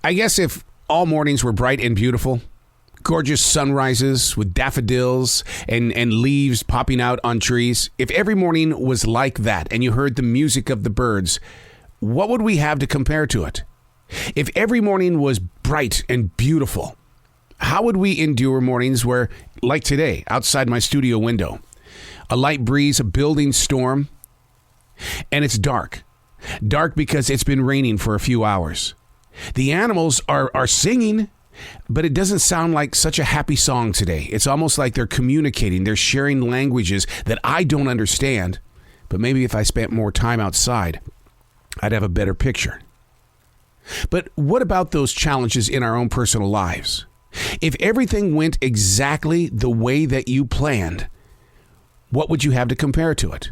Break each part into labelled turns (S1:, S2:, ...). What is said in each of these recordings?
S1: I guess if all mornings were bright and beautiful, gorgeous sunrises with daffodils and leaves popping out on trees, if every morning was like that and you heard the music of the birds, what would we have to compare to it? If every morning was bright and beautiful, how would we endure mornings where, like today, outside my studio window, a light breeze, a building storm, and it's dark. Dark because it's been raining for a few hours. The animals are singing, but it doesn't sound like such a happy song today. It's almost like they're communicating. They're sharing languages that I don't understand. But maybe if I spent more time outside, I'd have a better picture. But what about those challenges in our own personal lives? If everything went exactly the way that you planned, what would you have to compare to it?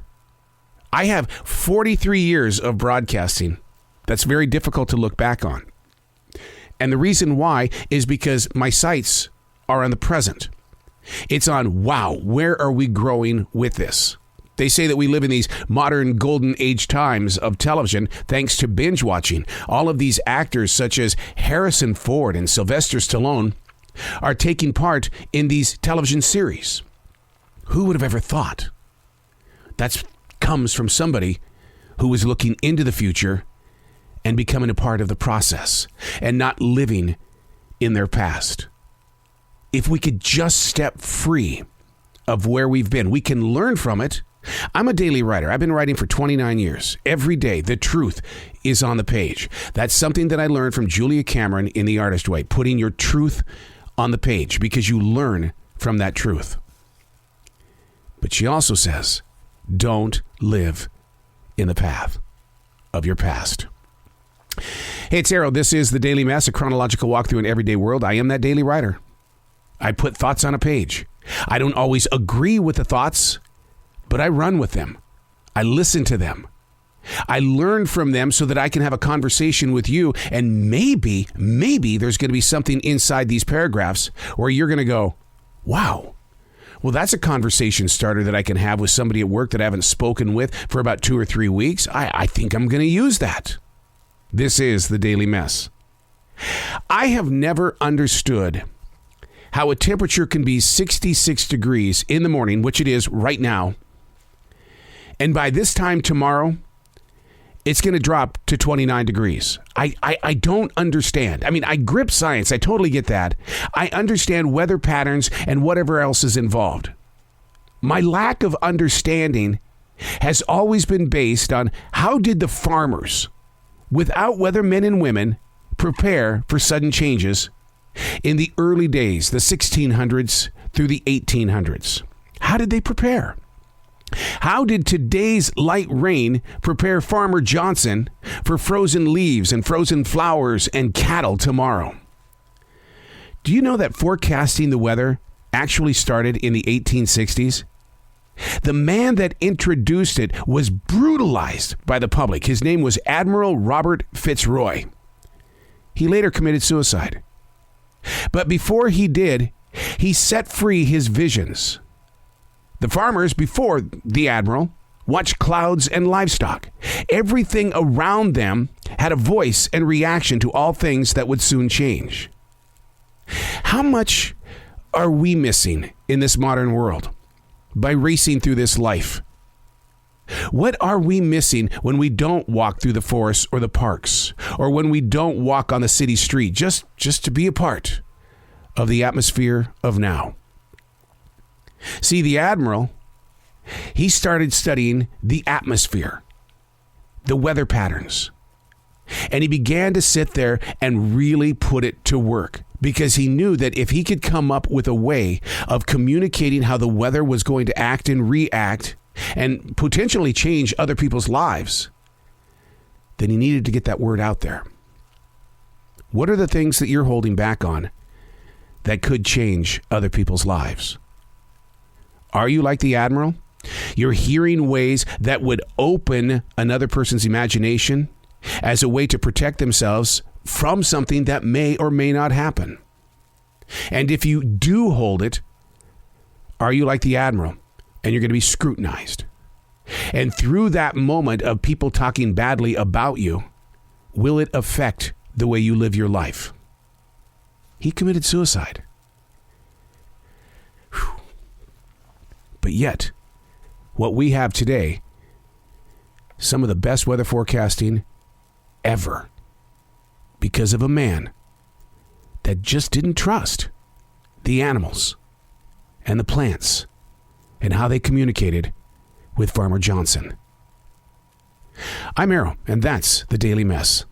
S1: I have 43 years of broadcasting. That's very difficult to look back on. And the reason why is because my sights are on the present. It's on, wow, where are we growing with this? They say that we live in these modern golden age times of television thanks to binge watching. All of these actors such as Harrison Ford and Sylvester Stallone are taking part in these television series. Who would have ever thought? That comes from somebody who is looking into the future and becoming a part of the process and not living in their past. If we could just step free of where we've been, we can learn from it. I'm a daily writer. I've been writing for 29 years. Every day, the truth is on the page. That's something that I learned from Julia Cameron in The Artist Way, putting your truth on the page because you learn from that truth. But she also says, don't live in the path of your past. Hey, it's Arrow. This is The Daily Mess, a chronological walk through an everyday world. I am that daily writer. I put thoughts on a page. I don't always agree with the thoughts, but I run with them. I listen to them. I learn from them so that I can have a conversation with you. And maybe there's going to be something inside these paragraphs where you're going to go, wow. Well, that's a conversation starter that I can have with somebody at work that I haven't spoken with for about 2 or 3 weeks. I think I'm going to use that. This is The Daily Mess. I have never understood how a temperature can be 66 degrees in the morning, which it is right now, and by this time tomorrow, it's going to drop to 29 degrees. I don't understand. I mean, I grip science. I totally get that. I understand weather patterns and whatever else is involved. My lack of understanding has always been based on how did the farmers, without weathermen and women, prepare for sudden changes in the early days, the 1600s through the 1800s. How did they prepare? How did today's light rain prepare Farmer Johnson for frozen leaves and frozen flowers and cattle tomorrow? Do you know that forecasting the weather actually started in the 1860s? The man that introduced it was brutalized by the public. His name was Admiral Robert Fitzroy. He later committed suicide. But before he did, he set free his visions. The farmers before the admiral watched clouds and livestock. Everything around them had a voice and reaction to all things that would soon change. How much are we missing in this modern world by racing through this life? What are we missing when we don't walk through the forests or the parks, or when we don't walk on the city street just to be a part of the atmosphere of now? See, the admiral, he started studying the atmosphere, the weather patterns, and he began to sit there and really put it to work because he knew that if he could come up with a way of communicating how the weather was going to act and react and potentially change other people's lives, then he needed to get that word out there. What are the things that you're holding back on that could change other people's lives? Are you like the admiral? You're hearing ways that would open another person's imagination as a way to protect themselves from something that may or may not happen. And if you do hold it, are you like the admiral? And you're going to be scrutinized. And through that moment of people talking badly about you, will it affect the way you live your life. He committed suicide. Whew. But yet, what we have today, some of the best weather forecasting ever, because of a man that just didn't trust the animals and the plants and how they communicated with Farmer Johnson. I'm Arrow, and that's the Daily Mess.